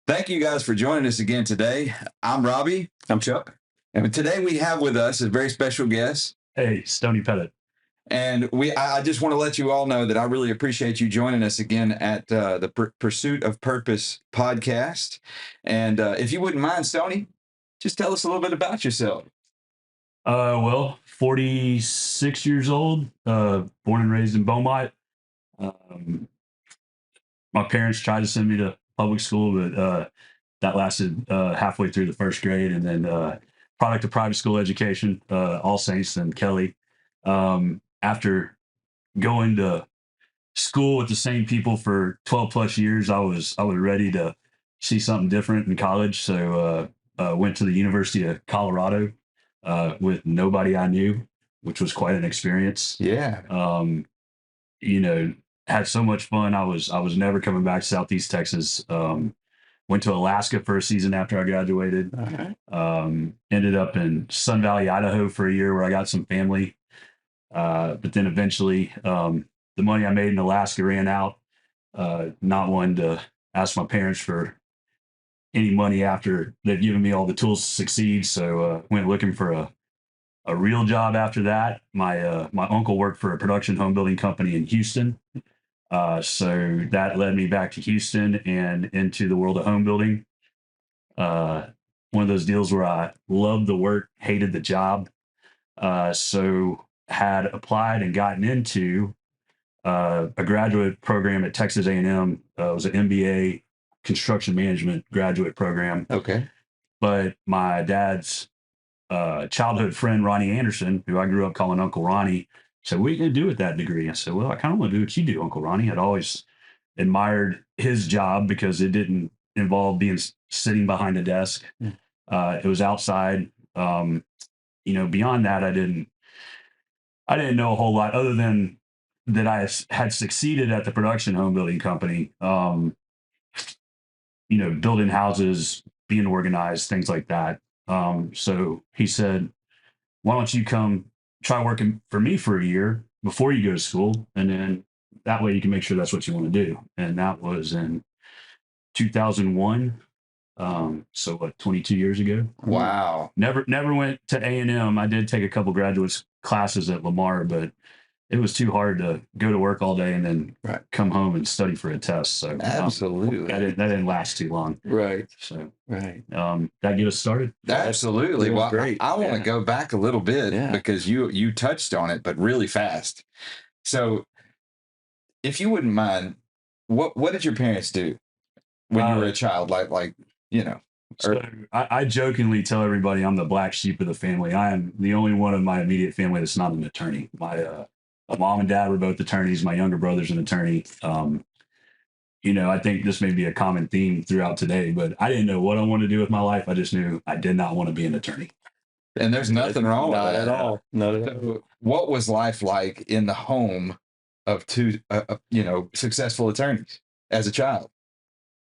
Thank you guys for joining us again today. I'm Robbie, I'm Chuck. and today we have with us a very special guest. Hey, Stoney Pettit. And I just want to let you all know that I really appreciate you joining us again at the Pursuit of Purpose podcast. And if you wouldn't mind, Stoney, just tell us a little bit about yourself. 46 years old, born and raised in Beaumont. Um, my parents tried to send me to public school, but that lasted halfway through the first grade, and then product of private school education, All Saints and Kelly. After going to school with the same people for 12 plus years, I was ready to see something different in college. So went to the University of Colorado with nobody I knew, which was quite an experience. Yeah. You know, had so much fun. I was never coming back to Southeast Texas. Went to Alaska for a season after I graduated. Ended up in Sun Valley, Idaho for a year where I got some family. But then eventually, the money I made in Alaska ran out. Not wanting to ask my parents for any money after they've given me all the tools to succeed. So went looking for a real job after that. My uncle worked for a production home building company in Houston. So that led me back to Houston and into the world of home building. One of those deals where I loved the work, hated the job. So had applied and gotten into a graduate program at Texas A&M. It was an MBA construction management graduate program. Okay. But my dad's childhood friend, Ronnie Anderson, who I grew up calling Uncle Ronnie, said, "What are you going to do with that degree?" I said, "Well, I kind of want to do what you do, Uncle Ronnie." I'd always admired his job because it didn't involve being sitting behind a desk. It was outside. Beyond that, I didn't know a whole lot other than that I had succeeded at the production home building company. Building houses, being organized, things like that. So he said, "Why don't you come try working for me for a year before you go to school, and then that way you can make sure that's what you want to do." And that was in 2001. So what, 22 years ago? Wow. Never went to A&M. I did take a couple graduate classes at Lamar, but it was too hard to go to work all day and then come home and study for a test. So absolutely, that didn't last too long. Right. So right. That get us started. Absolutely. Well, great. I want to go back a little bit because you touched on it, but really fast. So, if you wouldn't mind, what did your parents do when you were a child? Like So I jokingly tell everybody I'm the black sheep of the family. I am the only one of my immediate family that's not an attorney. My mom and dad were both attorneys. My younger brother's an attorney. I think this may be a common theme throughout today, but I didn't know what I wanted to do with my life. I just knew I did not want to be an attorney. And there's nothing wrong with that at all. Not at all. So what was life like in the home of two, successful attorneys as a child?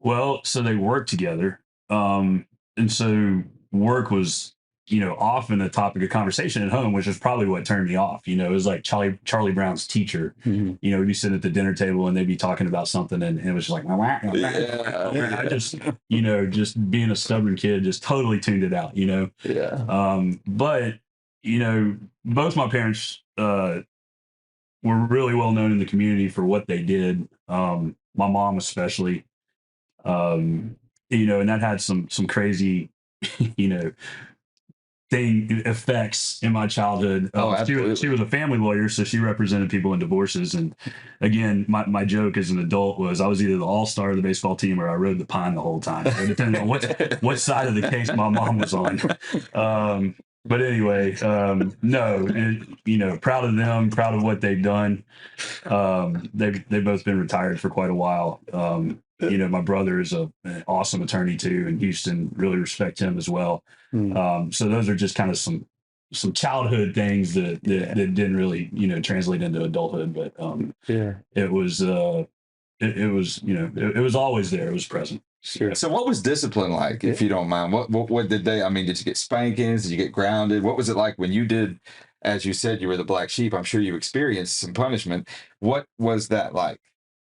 Well, so they worked together. And so work was, often a topic of conversation at home, which is probably what turned me off. It was like Charlie Brown's teacher. We'd be sitting at the dinner table and they'd be talking about something, and it was just like, I just, just being a stubborn kid, just totally tuned it out. But both my parents were really well known in the community for what they did. My mom especially. And that had some crazy, effects in my childhood. She was a family lawyer, so she represented people in divorces. And again, my joke as an adult was I was either the all-star of the baseball team or I rode the pine the whole time, depending on what side of the case my mom was on. But anyway, proud of them, proud of what they've done. They've both been retired for quite a while. My brother is an awesome attorney too in Houston. Really respect him as well. So those are just kind of some childhood things that didn't really translate into adulthood. But it was it was always there. It was present. Sure. So what was discipline like, if you don't mind? What did they? I mean, did you get spankings? Did you get grounded? What was it like when you did? As you said, you were the black sheep. I'm sure you experienced some punishment. What was that like?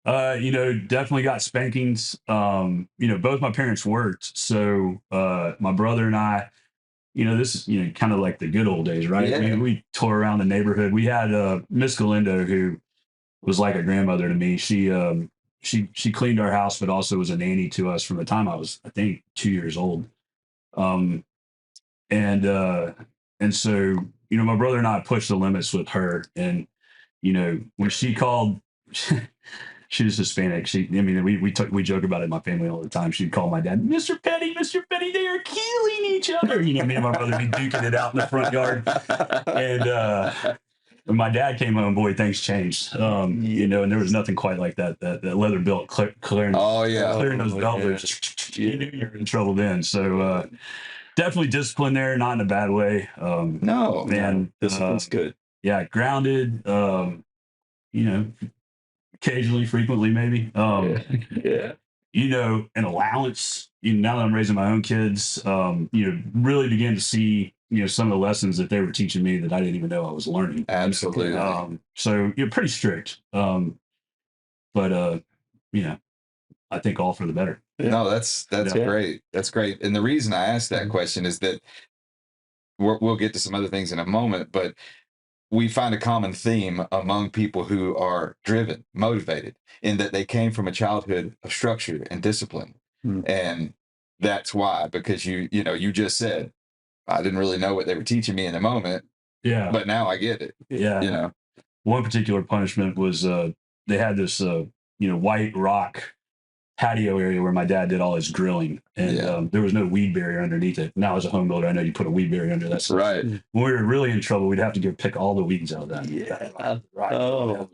Definitely got spankings. Both my parents worked. So my brother and I, this is, kind of like the good old days, right? Yeah. We tore around the neighborhood. We had Miss Galindo, who was like a grandmother to me. She cleaned our house, but also was a nanny to us from the time I was, I think, 2 years old. Um, and and so, my brother and I pushed the limits with her. And, when she called, she was Hispanic. We joke about it in my family all the time. She'd call my dad, Mr. Petty, Mr. Petty, they are killing each other. Me and my brother be duking it out in the front yard. And when my dad came home, boy, things changed. And there was nothing quite like that leather belt clearing. Oh yeah, clearing those belt loops. You knew you were in trouble then. So definitely discipline there, not in a bad way. No, man, discipline's good. Yeah, grounded. Occasionally, frequently, maybe. Yeah. An allowance. Now that I'm raising my own kids, really began to see, some of the lessons that they were teaching me that I didn't even know I was learning. Absolutely. So you're pretty strict. But I think all for the better. Yeah. No, that's great. That's great. And the reason I asked that question is that we'll get to some other things in a moment, but we find a common theme among people who are driven, motivated, in that they came from a childhood of structure and discipline. And that's why, because you just said, I didn't really know what they were teaching me in the moment. Yeah. But now I get it. Yeah. One particular punishment was they had this white rock patio area where my dad did all his drilling, and there was no weed barrier underneath it. Now, as a home builder, I know you put a weed barrier under that. Right. When we were really in trouble, we'd have to go pick all the weeds out of that. Yeah. Right. Oh,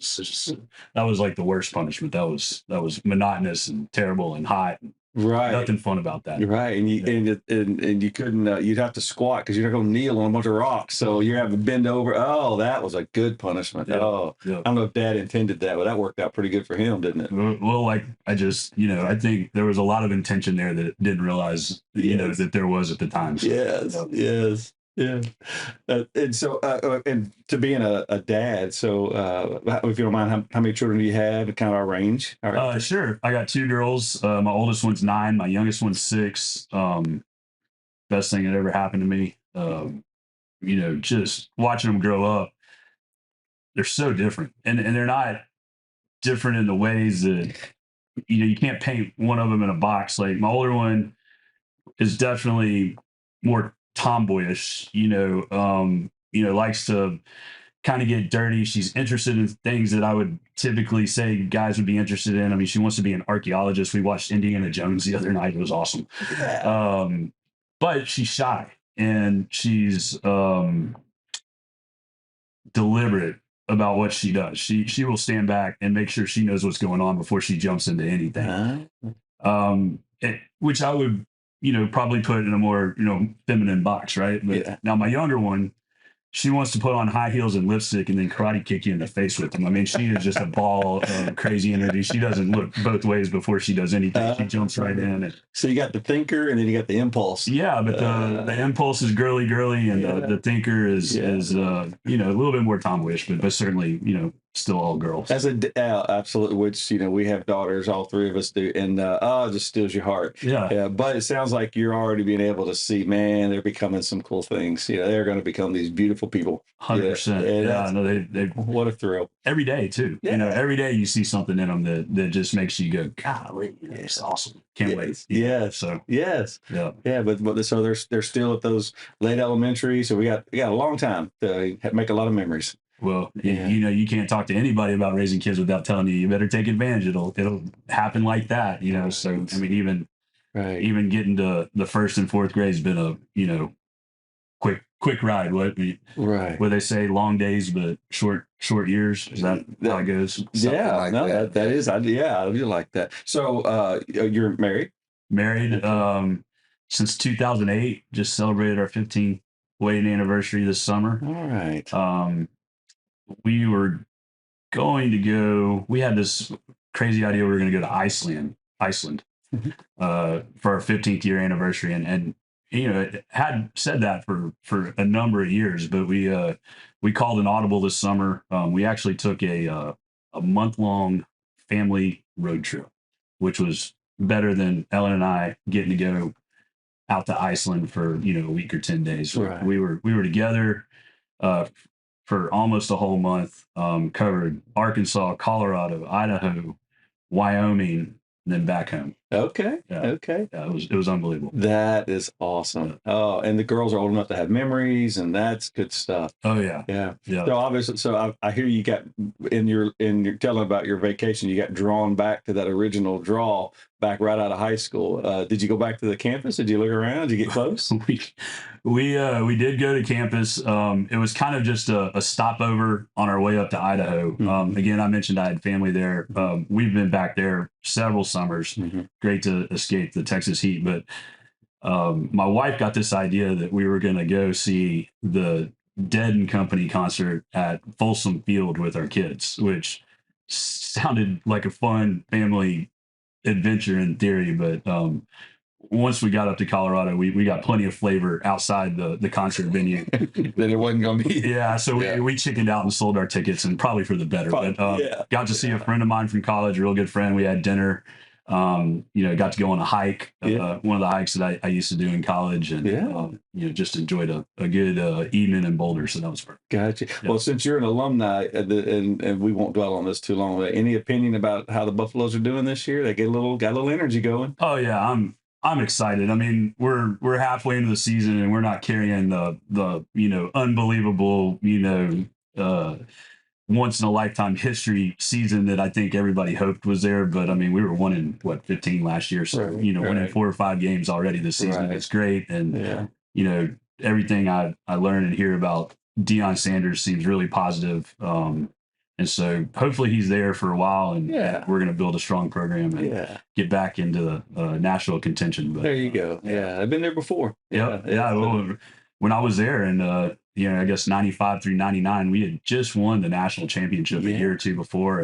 that was like the worst punishment. That was monotonous and terrible and hot. Right. Nothing fun about that. Right. And you couldn't, you'd have to squat because you're not going to kneel on a bunch of rocks. So you're having to bend over. Oh, that was a good punishment. Yeah. Oh, yeah. I don't know if Dad intended that, but that worked out pretty good for him, didn't it? Well, I think there was a lot of intention there that didn't realize, that there was at the time. So, Yes. Yeah. And so, and to being a dad, so if you don't mind, how many children do you have? Kind of our range? Sure. I got 2 girls. My oldest one's 9. My youngest one's 6. Best thing that ever happened to me. Just watching them grow up. They're so different, and they're not different in the ways that you can't paint one of them in a box. Like my older one is definitely more tomboyish, likes to kind of get dirty. She's interested in things that I would typically say guys would be interested in. I mean, she wants to be an archaeologist. We watched Indiana Jones the other night. It was awesome. Yeah. But she's shy, and she's deliberate about what she does. She will stand back and make sure she knows what's going on before she jumps into anything. Which I would, probably put in a more, feminine box, right? But now my younger one, she wants to put on high heels and lipstick and then karate kick you in the face with them. I mean, she is just a ball of crazy energy. She doesn't look both ways before she does anything. She jumps right in. So you got the thinker and then you got the impulse. Yeah, but the impulse is girly, and the thinker is a little bit more tomboyish, but certainly, still all girls. Absolutely, which, we have daughters, all 3 of us do, and it just steals your heart. Yeah. But it sounds like you're already being able to see, man, they're becoming some cool things. They're going to become these beautiful people. 100%. Yeah, no, they what a thrill. Every day too. Every day you see something in them that just makes you go, golly, it's awesome. Can't wait. Yeah. So yes. Yeah. But so they're still at those late elementary. So we got a long time to make a lot of memories. Well, you can't talk to anybody about raising kids without telling you better take advantage. It'll happen like that. So I mean, even getting to the 1st and 4th grade has been a quick ride. What they say, long days but short years. Is that how it goes? That is. I do like that. So you're married? Married since 2008. Just celebrated our 15th wedding anniversary this summer. All right. We were going to go. We had this crazy idea. We were going to go to Iceland for our 15th year anniversary, and it had said that for a number of years, but we called an audible this summer. We actually took a month-long family road trip, which was better than Ellen and I getting to go out to Iceland for, a week or 10 days. Right. We were together for almost a whole month, covered Arkansas, Colorado, Idaho, Wyoming, and then back home. Okay. Yeah. Okay. Yeah, it was unbelievable. That is awesome. Oh, and the girls are old enough to have memories, and that's good stuff. Oh yeah. Yeah. Yeah. So obviously, I hear you got in your telling about your vacation, you got drawn back to that original draw back right out of high school. Did you go back to the campus? Did you look around? Did you get close? We did go to campus. It was kind of just a stopover on our way up to Idaho. Mm-hmm. Again, I mentioned I had family there. We've been back there several summers. Mm-hmm. Great to escape the Texas heat, but my wife got this idea that we were going to go see the Dead and Company concert at Folsom Field with our kids, which sounded like a fun family adventure in theory, but once we got up to Colorado, we got plenty of flavor outside the concert venue. That it wasn't going to be. Yeah, so we chickened out and sold our tickets, and probably for the better. Got to see a friend of mine from college, a real good friend. We had dinner. Got to go on a hike, one of the hikes that I used to do in college, and just enjoyed a good evening in Boulder. So that was perfect. Gotcha. Yeah. Well, since you're an alumni, and we won't dwell on this too long, any opinion about how the Buffaloes are doing this year? They got a little energy going. Oh yeah, I'm excited. I mean, we're halfway into the season, and we're not carrying the unbelievable once in a lifetime history season that I think everybody hoped was there. But I mean, we were 1-15 last year. So, winning 4 or 5 games already this season. It's great. And, everything I learn and hear about Deion Sanders seems really positive. And so hopefully he's there for a while, and we're going to build a strong program and get back into the national contention. But there you go. Yeah. I've been there before. Yeah. Well, when I was there, and I guess 95 through 99, we had just won the national championship a year or two before.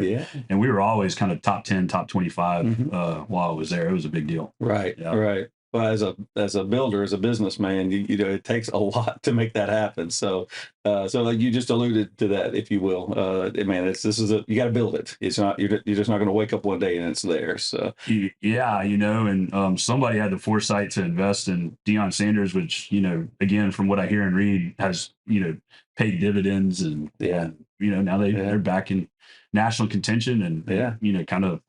And we were always kind of top 10, top 25 while I was there. It was a big deal. Right. Yeah. Right. Well, as a builder, as a businessman, it takes a lot to make that happen. So like you just alluded to that, if you will, man, you got to build it. It's not, you're just not going to wake up one day and it's there. So and somebody had the foresight to invest in Deion Sanders, which, again, from what I hear and read, has, paid dividends, and now they're back in national contention and kind of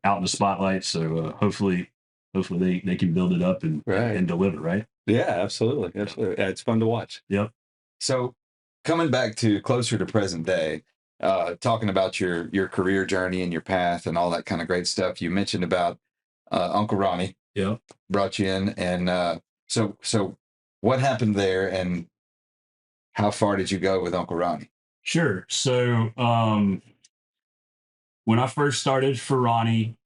out in the spotlight. So hopefully they can build it up and deliver, right? Yeah, absolutely. Yeah, it's fun to watch. Yep. So coming back to closer to present day, talking about your career journey and your path and all that kind of great stuff, you mentioned about Uncle Ronnie. Yeah. Brought you in. And so what happened there, and how far did you go with Uncle Ronnie? Sure. So when I first started for Ronnie,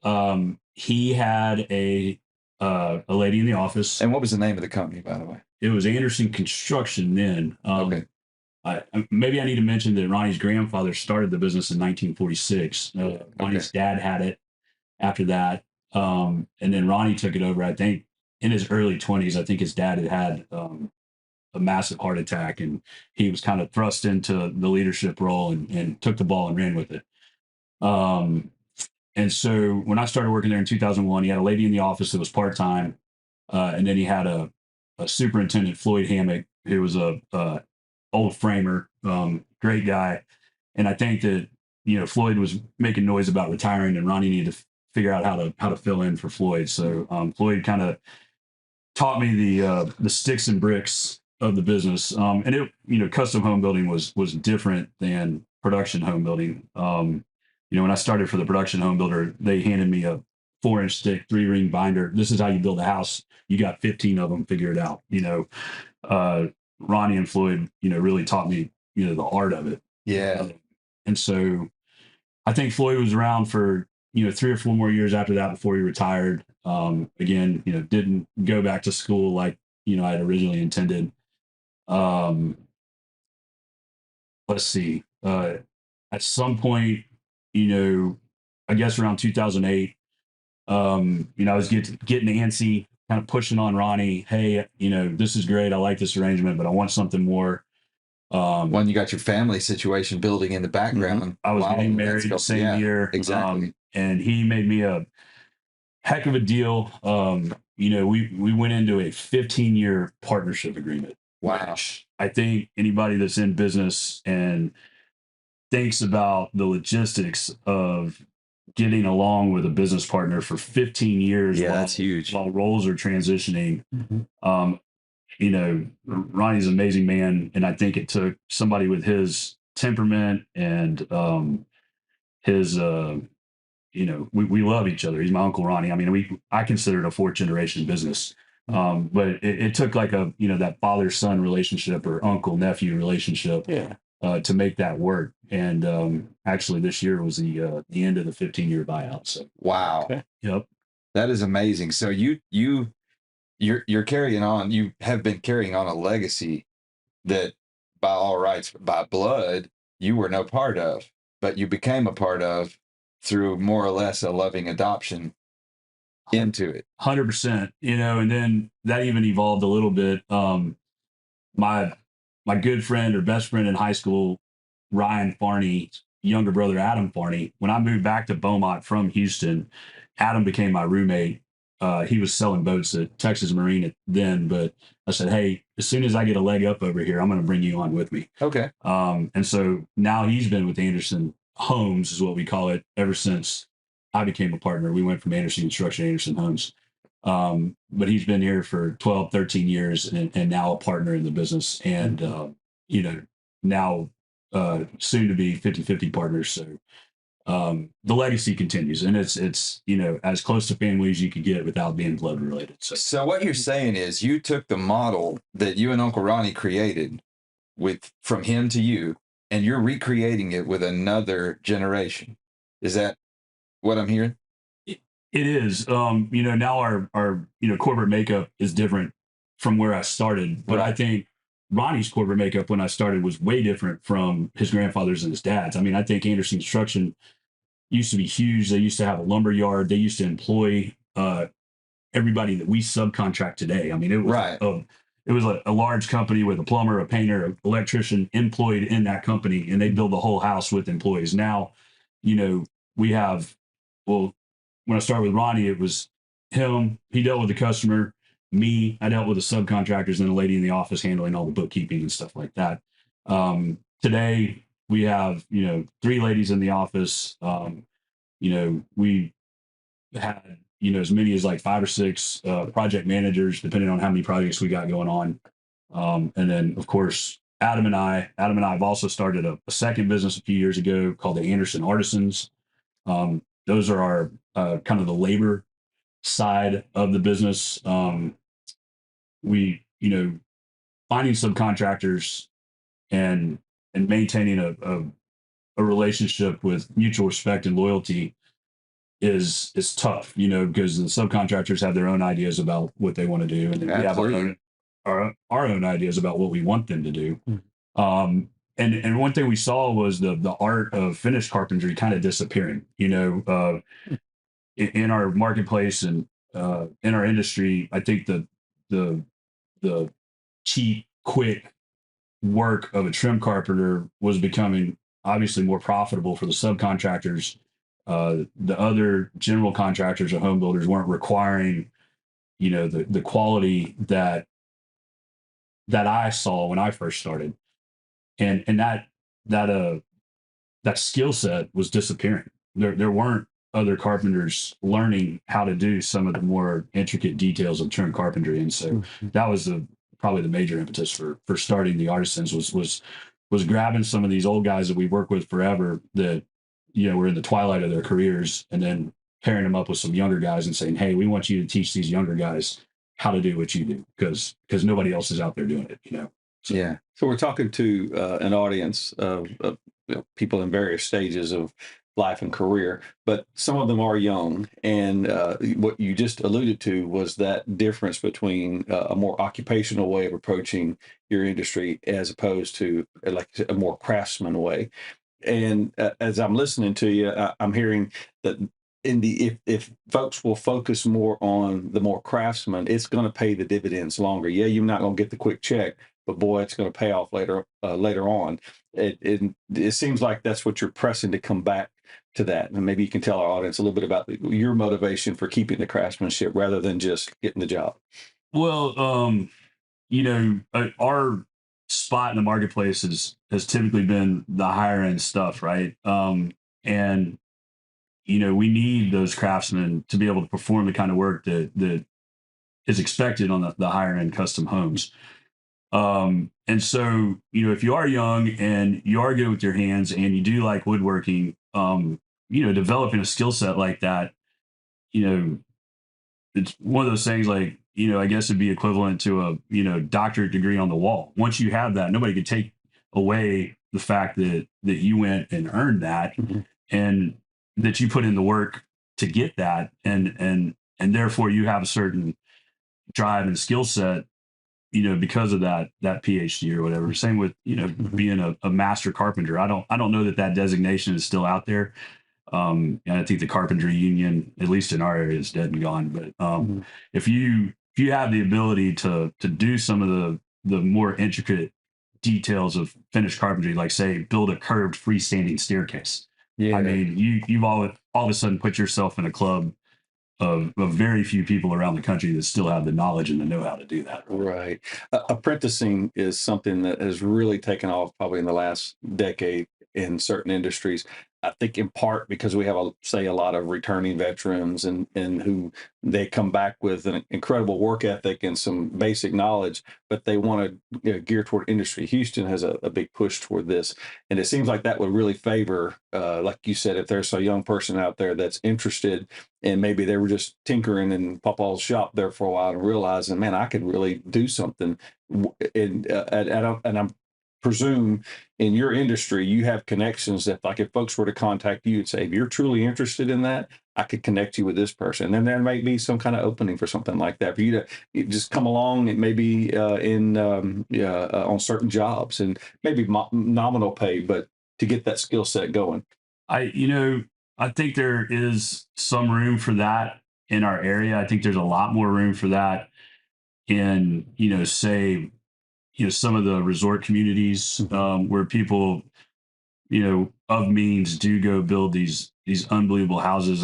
he had a lady in the office. And what was the name of the company, by the way? It was Anderson Construction then. Okay. Maybe I need to mention that Ronnie's grandfather started the business in 1946. Ronnie's dad had it after that. And then Ronnie took it over, I think, in his early 20s. I think his dad had a massive heart attack, and he was kind of thrust into the leadership role and took the ball and ran with it. And so when I started working there in 2001, he had a lady in the office that was part-time. And then he had a superintendent, Floyd Hammock, who was a old framer, great guy. And I think that, Floyd was making noise about retiring, and Ronnie needed to figure out how to fill in for Floyd. So Floyd kind of taught me the sticks and bricks of the business. And it, custom home building was different than production home building. When I started for the production home builder, they handed me a 4-inch stick, 3-ring binder. This is how you build a house. You got 15 of them, figure it out. Ronnie and Floyd, really taught me, the art of it. Yeah. And so I think Floyd was around for, 3 or 4 more years after that before he retired. Again, didn't go back to school like, I had originally intended. Let's see. At some point, I guess around 2008, I was getting antsy, kind of pushing on Ronnie. Hey, this is great. I like this arrangement, but I want something more. When you got your family situation building in the background. I was getting married the same year. Exactly. and he made me a heck of a deal. We went into a 15-year partnership agreement. Wow. Which I think anybody that's in business and thinks about the logistics of getting along with a business partner for 15 years, that's huge. While roles are transitioning. Mm-hmm. Ronnie's an amazing man, and I think it took somebody with his temperament and his we love each other. He's my Uncle Ronnie. I mean, I consider it a fourth generation business. But it took like that father-son relationship or uncle-nephew relationship to make that work. And actually this year was the end of the 15-year buyout. So wow. Okay. Yep. That is amazing. So you're carrying on, you have been carrying on a legacy that by all rights, by blood, you were no part of, but you became a part of through more or less a loving adoption into it. 100%, and then that even evolved a little bit. My good friend or best friend in high school, Ryan Farney's younger brother, Adam Farney, when I moved back to Beaumont from Houston, Adam became my roommate. He was selling boats at Texas Marine then, but I said, hey, as soon as I get a leg up over here, I'm going to bring you on with me. Okay. And so now he's been with Anderson Homes, is what we call it, ever since I became a partner. We went from Anderson Construction to Anderson Homes. But he's been here for 12, 13 years and now a partner in the business. And, now soon to be 50-50 partners. So the legacy continues, and it's as close to family as you could get without being blood related. So what you're saying is you took the model that you and Uncle Ronnie created from him to you, and you're recreating it with another generation. Is that what I'm hearing? It is. Now our corporate makeup is different from where I started, but I think Ronnie's corporate makeup when I started was way different from his grandfather's and his dad's. I mean, I think Anderson Construction used to be huge. They used to have a lumber yard. They used to employ everybody that we subcontract today. I mean, it was a large company with a plumber, a painter, an electrician employed in that company, and they build the whole house with employees. Now, we have, when I started with Ronnie, it was him. He dealt with the customer. Me, I dealt with the subcontractors and the lady in the office handling all the bookkeeping and stuff like that. Today, we have, 3 ladies in the office. We had, as many as like 5 or 6 project managers, depending on how many projects we got going on. And then, of course, Adam and I have also started a second business a few years ago called the Anderson Artisans. Those are our kind of the labor side of the business. We, finding subcontractors and maintaining a relationship with mutual respect and loyalty is tough, because the subcontractors have their own ideas about what they want to do, and then we have our own ideas about what we want them to do. And one thing we saw was the art of finished carpentry kind of disappearing, in our marketplace and in our industry. I think the cheap, quick work of a trim carpenter was becoming obviously more profitable for the subcontractors. The other general contractors or home builders weren't requiring, the quality that I saw when I first started, and that skill set was disappearing. There weren't other carpenters learning how to do some of the more intricate details of trim carpentry, and so that was probably the major impetus for starting the Artisans was grabbing some of these old guys that we work with forever that were in the twilight of their careers, and then pairing them up with some younger guys and saying, hey, we want you to teach these younger guys how to do what you do, because nobody else is out there doing it. So, yeah. So we're talking to an audience of people in various stages of life and career, but some of them are young. And what you just alluded to was that difference between a more occupational way of approaching your industry as opposed to like a more craftsman way. And as I'm listening to you, I'm hearing that if folks will focus more on the more craftsman, it's going to pay the dividends longer. Yeah, you're not going to get the quick check, but boy, it's going to pay off later on. It seems like that's what you're pressing to come back to that? And maybe you can tell our audience a little bit about your motivation for keeping the craftsmanship rather than just getting the job. Well, our spot in the marketplace has typically been the higher end stuff, right? And we need those craftsmen to be able to perform the kind of work that is expected on the higher end custom homes. And so, if you are young and you are good with your hands and you do like woodworking, developing a skill set like that, it's one of those things like, I guess it'd be equivalent to a, doctorate degree on the wall. Once you have that, nobody could take away the fact that you went and earned that and that you put in the work to get that. And therefore you have a certain drive and skill set, because of that PhD or whatever. Same with, being a master carpenter. I don't know that designation is still out there. And I think the carpentry union, at least in our area, is dead and gone. But if you have the ability to do some of the more intricate details of finished carpentry, like say build a curved freestanding staircase, I mean, you've all of a sudden put yourself in a club of very few people around the country that still have the knowledge and the know-how to do that. Right. Apprenticing is something that has really taken off probably in the last decade in certain industries. I think in part because we have, a lot of returning veterans and who they come back with an incredible work ethic and some basic knowledge, but they want to gear toward industry. Houston has a big push toward this. And it seems like that would really favor, like you said, if there's a young person out there that's interested and maybe they were just tinkering in Papa's shop there for a while and realizing, man, I could really do something. And I'm presume in your industry, you have connections that like if folks were to contact you and say, if you're truly interested in that, I could connect you with this person. And then there might be some kind of opening for something like that for you to just come along and maybe on certain jobs and maybe nominal pay, but to get that skill set going. I think there is some room for that in our area. I think there's a lot more room for that in, say, some of the resort communities where people, of means do go build these unbelievable houses.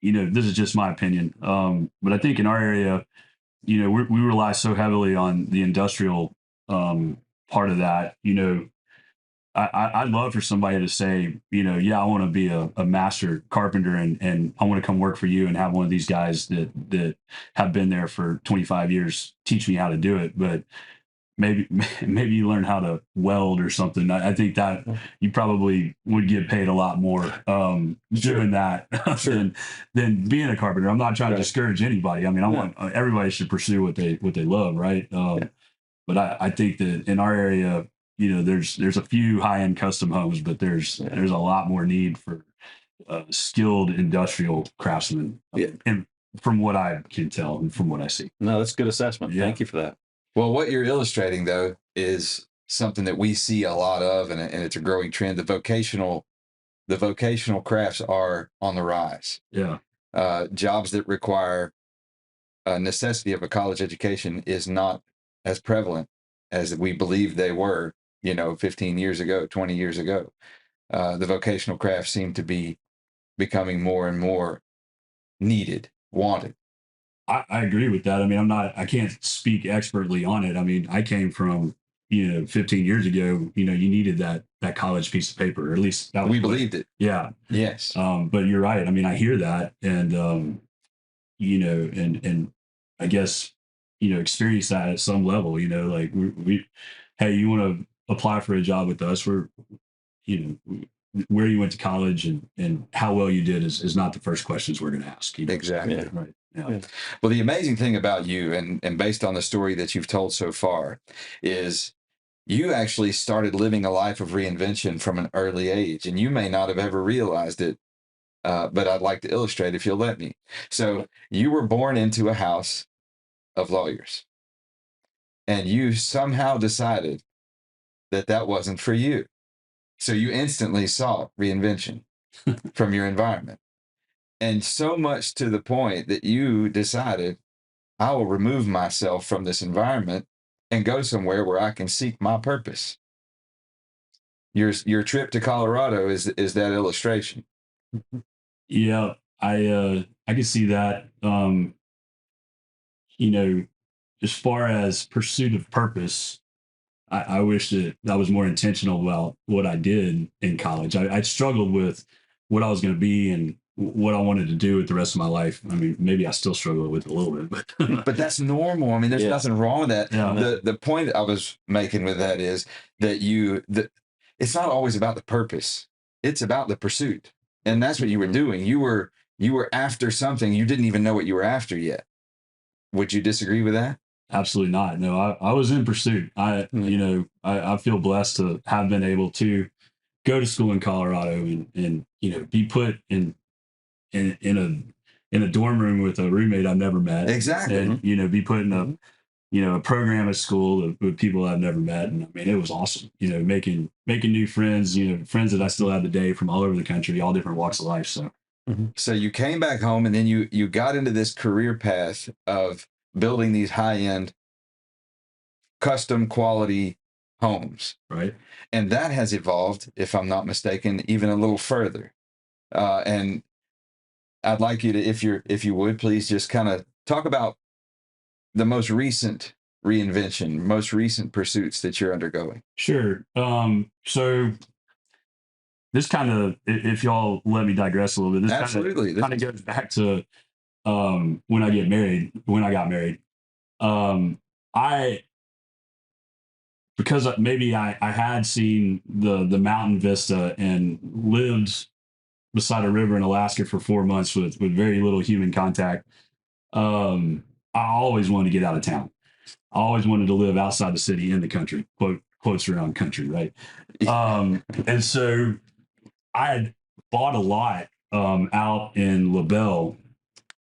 This is just my opinion. But I think in our area, we rely so heavily on the industrial part of that. I'd love for somebody to say, yeah, I want to be a master carpenter and I want to come work for you and have one of these guys that have been there for 25 years teach me how to do it. But maybe you learn how to weld or something. I think that you probably would get paid a lot more doing that than being a carpenter. I'm not trying to discourage anybody. I mean, I want everybody should pursue what they love, right? But I think that in our area, there's a few high-end custom homes, but there's a lot more need for skilled industrial craftsmen. And from what I can tell and from what I see. No, that's a good assessment. Thank you for that. Well, what you're illustrating, though, is something that we see a lot of, and it's a growing trend. The vocational crafts are on the rise. Yeah. Jobs that require a necessity of a college education is not as prevalent as we believe they were, 15 years ago, 20 years ago. The vocational crafts seem to be becoming more and more needed, wanted. I agree with that. I mean, I can't speak expertly on it. I mean, I came from, 15 years ago, you needed that college piece of paper, or at least that was we believed it. Yeah. Yes. But you're right. I mean, I hear that and, and I guess, experience that at some level, like we hey, you want to apply for a job with us? We're, where you went to college and how well you did is not the first questions we're going to ask. Exactly. Yeah. Right. Yeah. Well, the amazing thing about you, and based on the story that you've told so far, is you actually started living a life of reinvention from an early age, and you may not have ever realized it, but I'd like to illustrate if you'll let me. So you were born into a house of lawyers, and you somehow decided that wasn't for you. So you instantly sought reinvention from your environment. And so much to the point that you decided, I will remove myself from this environment and go somewhere where I can seek my purpose. Your trip to Colorado is that illustration. Yeah, I can see that. You know, as far as pursuit of purpose, I wish that I was more intentional about what I did in college. I struggled with what I was going to be and what I wanted to do with the rest of my life. I mean, maybe I still struggle with it a little bit, but But that's normal. I mean, there's Yeah. nothing wrong with that. Yeah. The point I was making with that is that it's not always about the purpose. It's about the pursuit. And that's what you were doing. You were after something. You didn't even know what you were after yet. Would you disagree with that? absolutely not. No, I was in pursuit. I feel blessed to have been able to go to school in Colorado and be put in a dorm room with a roommate I've never met. Exactly. And be put in a program at school with people I've never met. And I mean, it was awesome, making new friends, friends that I still have today from all over the country, all different walks of life. So So you came back home and then you got into this career path of building these high-end custom quality homes. right. And that has evolved, if I'm not mistaken, even a little further. And I'd like you to, if you would, please just kind of talk about the most recent reinvention, most recent pursuits that you're undergoing. Sure. So this kind of, if y'all let me digress a little bit, this Absolutely. kind of goes back to when I got married. I because maybe I had seen the mountain vista and lived beside a river in Alaska for 4 months with very little human contact. I always wanted to get out of town. I always wanted to live outside the city in the country, quotes around country, right? And so I had bought a lot out in LaBelle,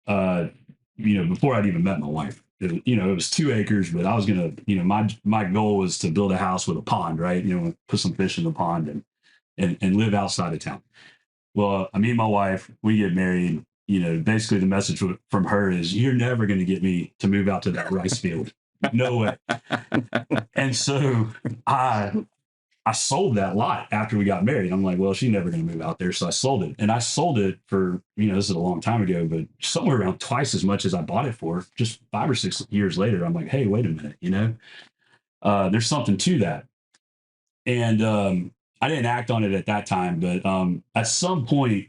before I'd even met my wife. It was 2 acres, but I was gonna, my goal was to build a house with a pond, right? Put some fish in the pond and live outside of town. Well, I meet my wife, we get married. Basically the message from her is, you're never going to get me to move out to that rice field. No way. And so I sold that lot after we got married. I'm like, well, she's never going to move out there. So I sold it. And I sold it for, this is a long time ago, but somewhere around twice as much as I bought it for. Just 5 or 6 years later, I'm like, hey, wait a minute, there's something to that. And I didn't act on it at that time, but at some point,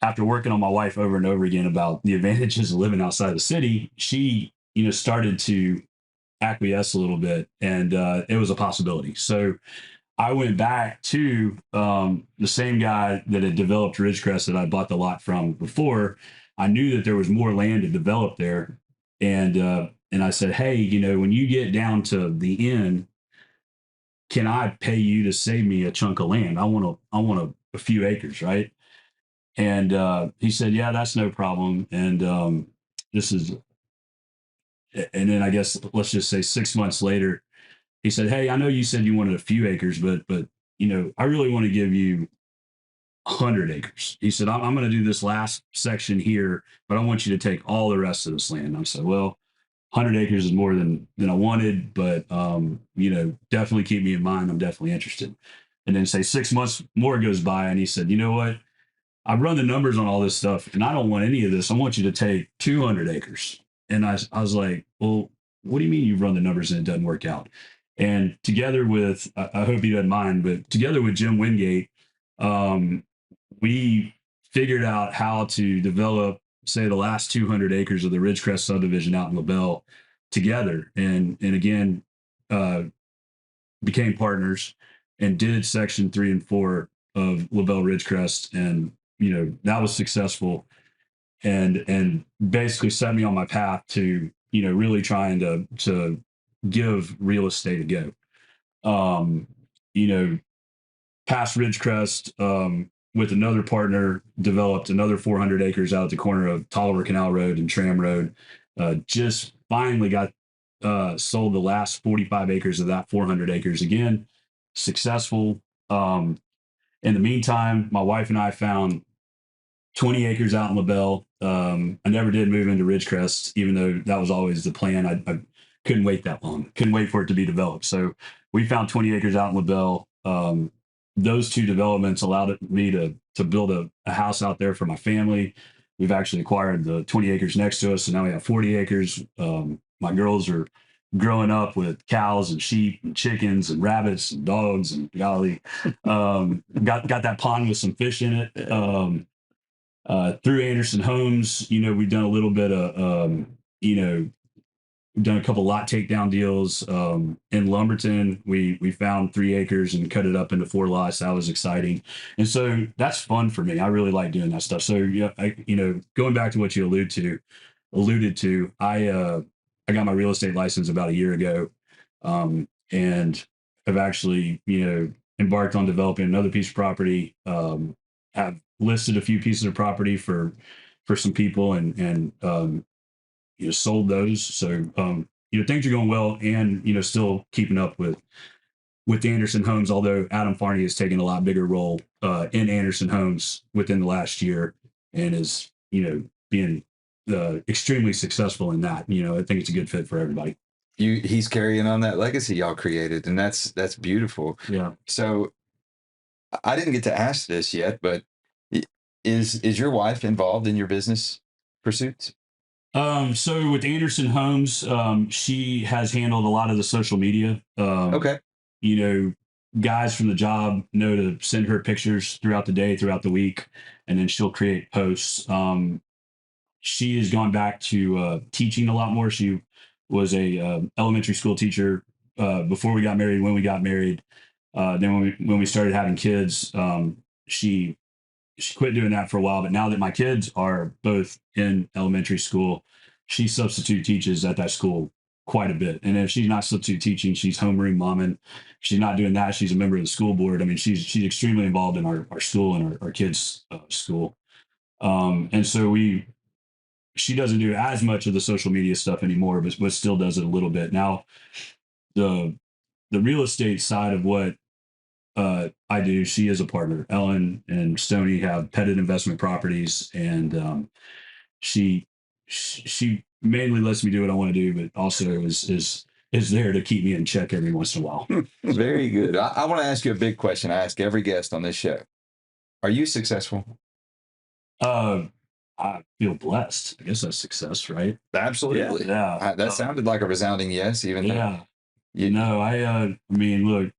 after working on my wife over and over again about the advantages of living outside the city, she, started to acquiesce a little bit, and it was a possibility. So I went back to the same guy that had developed Ridgecrest that I bought the lot from before. I knew that there was more land to develop there, and I said, hey, when you get down to the end, can I pay you to save me a chunk of land? I want a few acres, right? And he said, yeah, that's no problem. And this is, and then I guess let's just say 6 months later, he said, hey, I know you said you wanted a few acres, but I really want to give you 100 acres. He said, I'm going to do this last section here, but I want you to take all the rest of this land. I said, well, 100 acres is more than I wanted, but definitely keep me in mind. I'm definitely interested. And then say 6 months more goes by, and he said, you know what? I've run the numbers on all this stuff, and I don't want any of this. I want you to take 200 acres. And I was like, well, what do you mean you've run the numbers and it doesn't work out? And together with, I hope he doesn't mind, but together with Jim Wingate, we figured out how to develop, say, the last 200 acres of the Ridgecrest subdivision out in LaBelle together. And again, became partners and did section 3 and 4 of LaBelle Ridgecrest. And, that was successful and basically set me on my path to, really trying to give real estate a go. Past Ridgecrest, with another partner, developed another 400 acres out at the corner of Tolliver Canal Road and Tram Road. Just finally got sold the last 45 acres of that 400 acres. Again, successful. In the meantime, my wife and I found 20 acres out in LaBelle. I never did move into Ridgecrest, even though that was always the plan. I couldn't wait that long. Couldn't wait for it to be developed. So we found 20 acres out in LaBelle. those two developments allowed me to build a house out there for my family. We've actually acquired the 20 acres next to us, so now we have 40 acres. My girls are growing up with cows and sheep and chickens and rabbits and dogs and golly, got that pond with some fish in it. Through Anderson Homes, we've done a little bit of, we've done a couple lot takedown deals. In Lumberton, we found 3 acres and cut it up into 4 lots. That was exciting. And so that's fun for me. I really like doing that stuff. So, yeah, going back to what you alluded to, I got my real estate license about a year ago. And have actually, embarked on developing another piece of property. Have listed a few pieces of property for some people and sold those. So things are going well, and still keeping up with Anderson Homes, although Adam Farney has taken a lot bigger role in Anderson Homes within the last year and is being extremely successful in that. I think it's a good fit for everybody. He's carrying on that legacy y'all created, and that's beautiful. Yeah. So I didn't get to ask this yet, but is your wife involved in your business pursuits? So with Anderson Homes, she has handled a lot of the social media. Okay. Guys from the job know to send her pictures throughout the day, throughout the week, and then she'll create posts. She has gone back to teaching a lot more. She was a elementary school teacher before we got married. When we got married, then when we started having kids, she quit doing that for a while. But now that my kids are both in elementary school, she substitute teaches at that school quite a bit. And if she's not substitute teaching, she's homeroom momming. She's not doing that, she's a member of the school board. I mean, she's extremely involved in our school and our kids' school. And so she doesn't do as much of the social media stuff anymore, but still does it a little bit. Now, the real estate side of what I do, she is a partner. Ellen and Stoney have Pettit investment properties, and she mainly lets me do what I want to do, but also is there to keep me in check every once in a while. Very good. I want to ask you a big question. I ask every guest on this show. Are you successful? I feel blessed. I guess that's success, right? Absolutely. Yeah. That sounded like a resounding yes, even though. I mean, look,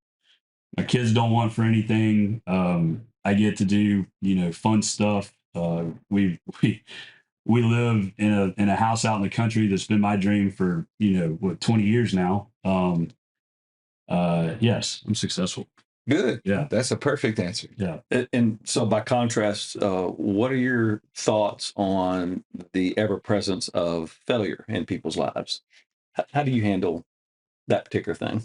my kids don't want for anything. I get to do, fun stuff. We live in a house out in the country that's been my dream for, 20 years now. Yes, I'm successful. Good. Yeah. That's a perfect answer. Yeah. And so by contrast, what are your thoughts on the ever presence of failure in people's lives? How do you handle that particular thing?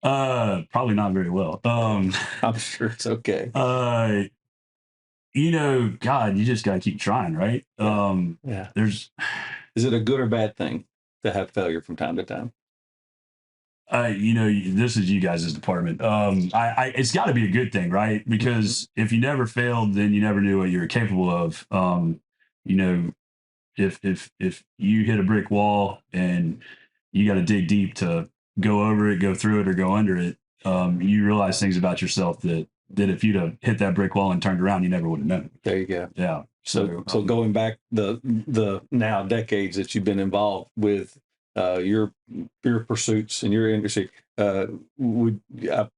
Probably not very well. I'm sure it's okay. God, you just got to keep trying, right? Yeah. Is it a good or bad thing to have failure from time to time? This is you guys' department. It's got to be a good thing, right? Because if you never failed, then you never knew what you were capable of. If you hit a brick wall and you got to dig deep to go over it, go through it, or go under it, you realize things about yourself that if you'd have hit that brick wall and turned around, you never would have known. There you go. Yeah. So going back the now decades that you've been involved with your pursuits and your industry, I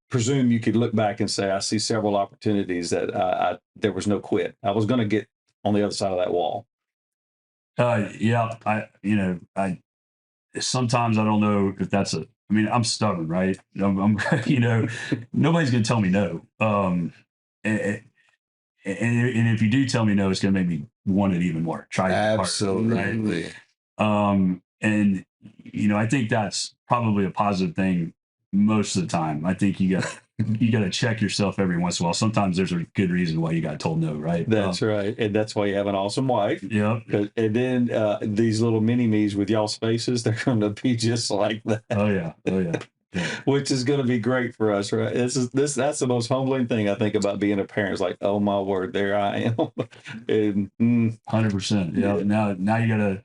presume you could look back and say, I see several opportunities that there was no quit. I was going to get on the other side of that wall. Yeah. I sometimes I don't know if that's I'm stubborn, right? I'm nobody's going to tell me no. And if you do tell me no, it's going to make me want it even more. Try absolutely harder, right? And I think that's probably a positive thing most of the time. I think you got to check yourself every once in a while. Sometimes there's a good reason why you got told no, right? That's right, and that's why you have an awesome wife. Yeah. And then these little mini me's with y'all's faces, they're going to be just like that. Oh yeah. Yeah. Which is going to be great for us, right? That's the most humbling thing I think about being a parent. It's like, oh my word, there I am. 100%. Yeah. Now you got to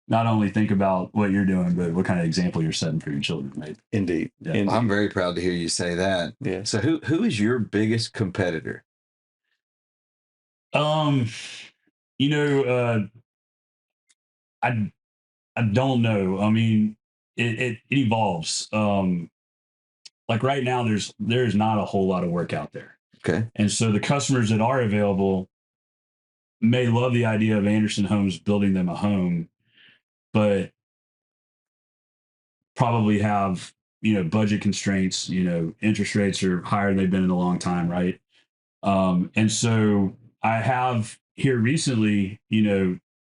not only think about what you're doing, but what kind of example you're setting for your children, right? Indeed. Yeah. Indeed. I'm very proud to hear you say that. Yeah. So who is your biggest competitor? You know, I don't know. I mean, it evolves. Like right now, there's not a whole lot of work out there. Okay. And so the customers that are available may love the idea of Anderson Homes building them a home, but probably have, budget constraints. Interest rates are higher than they've been in a long time, right? And so I have here recently,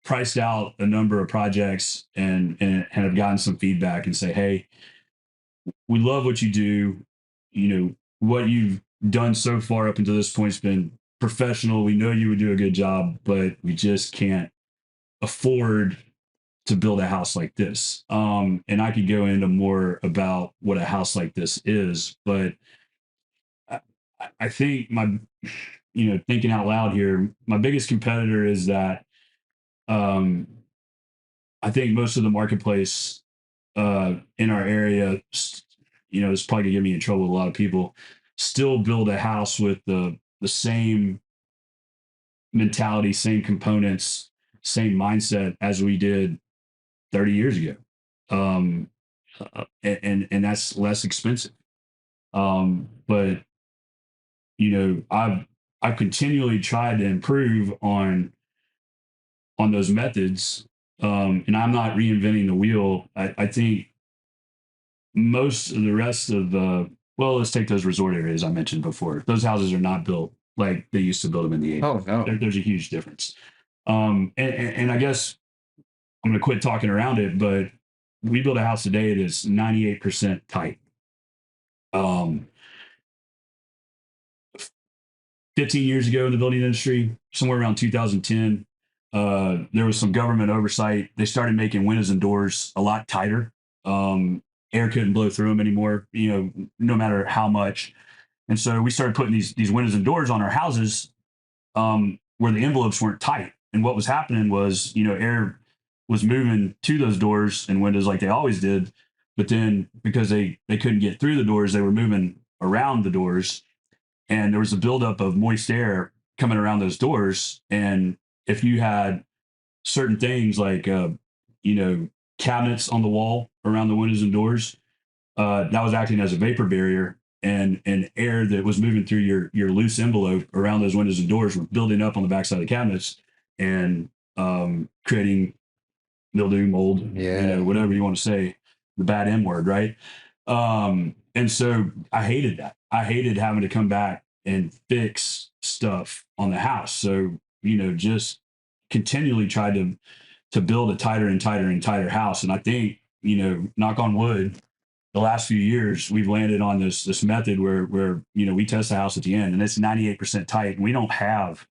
priced out a number of projects and have gotten some feedback and say, hey, we love what you do. What you've done so far up until this point has been professional. We know you would do a good job, but we just can't afford to build a house like this. And I could go into more about what a house like this is, but I think thinking out loud here, my biggest competitor is that I think most of the marketplace in our area, it's probably gonna get me in trouble with a lot of people, still build a house with the same mentality, same components, same mindset as we did 30 years ago. And that's less expensive. But I've continually tried to improve on those methods. And I'm not reinventing the wheel. I think most of the rest of let's take those resort areas I mentioned before. Those houses are not built like they used to build them in the 80s. Oh no. There's a huge difference. And I guess I'm going to quit talking around it, but we build a house today that is 98% tight. 15 years ago in the building industry, somewhere around 2010, there was some government oversight. They started making windows and doors a lot tighter. Air couldn't blow through them anymore, no matter how much. And so we started putting these windows and doors on our houses where the envelopes weren't tight. And what was happening was, air was moving to those doors and windows like they always did. But then because they couldn't get through the doors, they were moving around the doors. And there was a buildup of moist air coming around those doors. And if you had certain things like, cabinets on the wall around the windows and doors, that was acting as a vapor barrier, and air that was moving through your loose envelope around those windows and doors was building up on the backside of the cabinets and creating mildew, mold, whatever you want to say, the bad M word, right? And so I hated that. I hated having to come back and fix stuff on the house. So, just continually tried to build a tighter and tighter and tighter house. And I think, knock on wood, the last few years we've landed on this method where we test the house at the end and it's 98% tight. And we don't have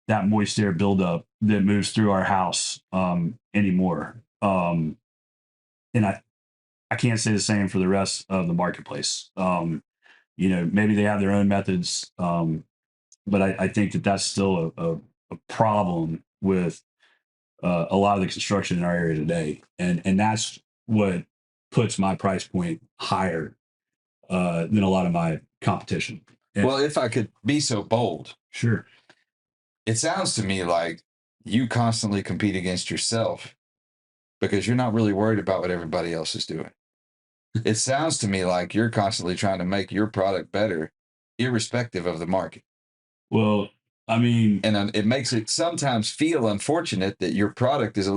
that moist air buildup that moves through our house anymore. And I can't say the same for the rest of the marketplace. Maybe they have their own methods, but I think that's still a problem with a lot of the construction in our area today, and that's what puts my price point higher than a lot of my competition. Well, if I could be so bold, sure. It sounds to me like you constantly compete against yourself because you're not really worried about what everybody else is doing. It sounds to me like you're constantly trying to make your product better, irrespective of the market. Well, I mean, and it makes it sometimes feel unfortunate that your product is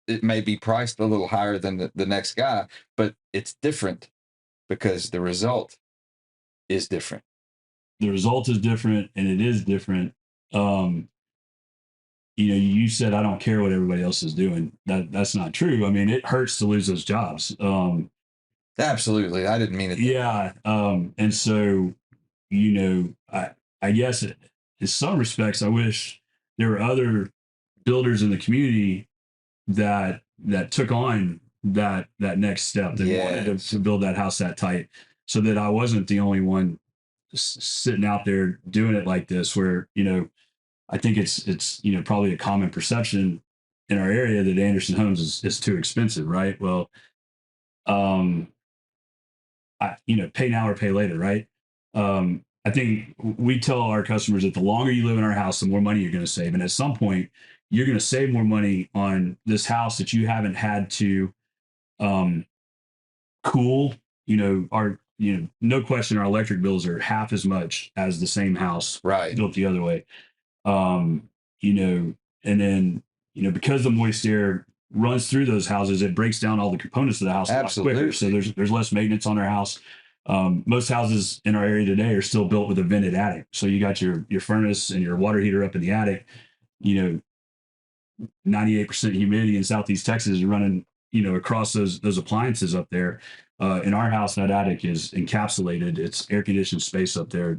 it may be priced a little higher than the next guy, but it's different because the result is different. The result is different, and it is different. You said I don't care what everybody else is doing. That's not true. I mean, it hurts to lose those jobs. Absolutely, I didn't mean it. Yeah, and so I guess in some respects, I wish there were other builders in the community that took on that next step, that wanted to build that house that tight, so that I wasn't the only one sitting out there doing it like this. Where I think it's probably a common perception in our area that Anderson Homes is too expensive, right? Well, pay now or pay later, right? I think we tell our customers that the longer you live in our house, the more money you're going to save. And at some point, you're going to save more money on this house that you haven't had to cool. No question, our electric bills are half as much as the same house built the other way. And then, because the moist air runs through those houses, it breaks down all the components of the house a lot quicker. So there's less maintenance on our house. Most houses in our area today are still built with a vented attic. So you got your furnace and your water heater up in the attic. 98% humidity in Southeast Texas is running, across those appliances up there. In our house, that attic is encapsulated. It's air conditioned space up there.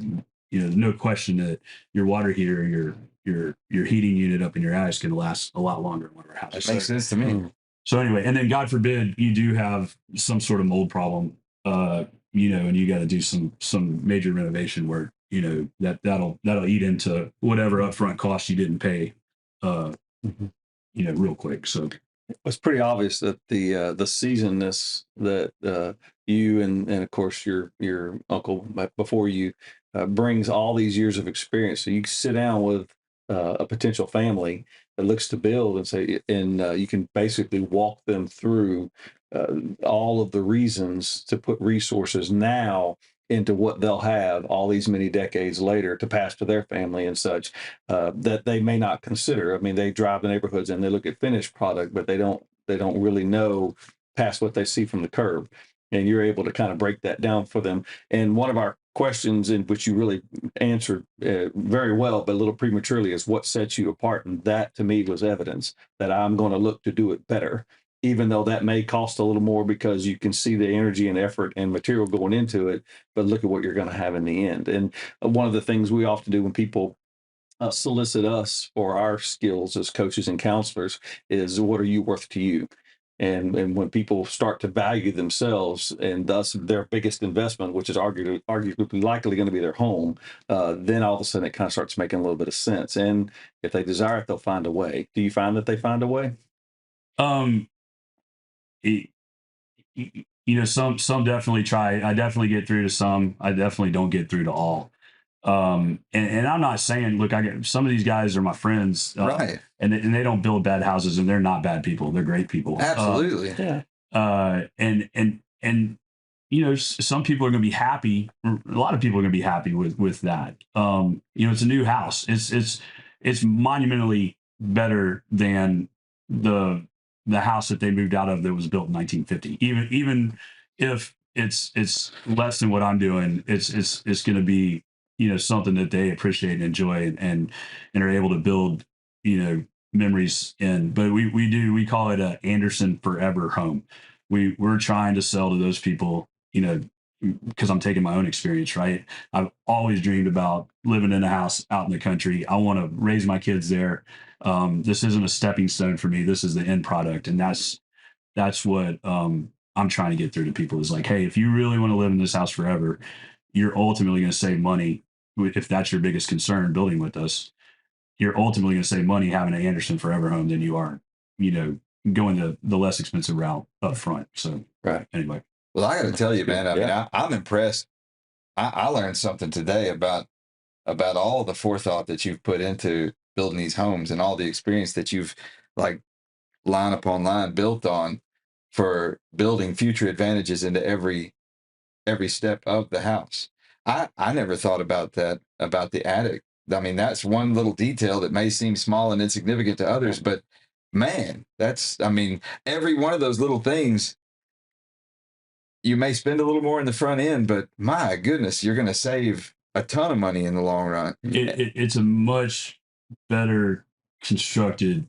No question that your water heater, your heating unit up in your attic is going to last a lot longer than one of our houses. That makes sense to me. So anyway, and then God forbid you do have some sort of mold problem, and you got to do some major renovation work. That'll eat into whatever upfront cost you didn't pay. Real quick. So it's pretty obvious that the seasonedness that you and of course your uncle before you brings all these years of experience. So you can sit down with a potential family that looks to build and say, and you can basically walk them through all of the reasons to put resources now into what they'll have all these many decades later to pass to their family and such that they may not consider. I mean, they drive the neighborhoods and they look at finished product, but they don't really know past what they see from the curb. And you're able to kind of break that down for them. And one of our questions, in which you really answered very well, but a little prematurely, is what sets you apart. And that to me was evidence that I'm going to look to do it better, even though that may cost a little more because you can see the energy and effort and material going into it, but look at what you're going to have in the end. And one of the things we often do when people solicit us for our skills as coaches and counselors is, what are you worth to you? And when people start to value themselves and thus their biggest investment, which is arguably likely going to be their home, then all of a sudden it kind of starts making a little bit of sense. And if they desire it, they'll find a way. Do you find that they find a way? Some definitely try. I definitely get through to some. I definitely don't get through to all. And I'm not saying, look, some of these guys are my friends, right? And they don't build bad houses, and they're not bad people. They're great people. Absolutely. Some people are going to be happy. A lot of people are going to be happy with that. It's a new house. It's monumentally better than the house that they moved out of that was built in 1950. Even if it's less than what I'm doing, it's going to be something that they appreciate and enjoy and are able to build memories in. But we call it a Anderson Forever home. We're trying to sell to those people, because I'm taking my own experience, right? I've always dreamed about living in a house out in the country. I want to raise my kids there. This isn't a stepping stone for me. This is the end product. And that's what I'm trying to get through to people, is like, hey, if you really want to live in this house forever, you're ultimately going to save money. If that's your biggest concern building with us, you're ultimately going to save money having an Anderson Forever home than you are, going the less expensive route up front. So, right. Anyway. Well, I got to tell you, man, I mean, I'm impressed. I learned something today about all the forethought that you've put into building these homes and all the experience that you've, like, line upon line built on for building future advantages into every step of the house. I never thought about that, about the attic. I mean, that's one little detail that may seem small and insignificant to others, but man, every one of those little things, you may spend a little more in the front end, but my goodness, you're going to save a ton of money in the long run. It's a much better constructed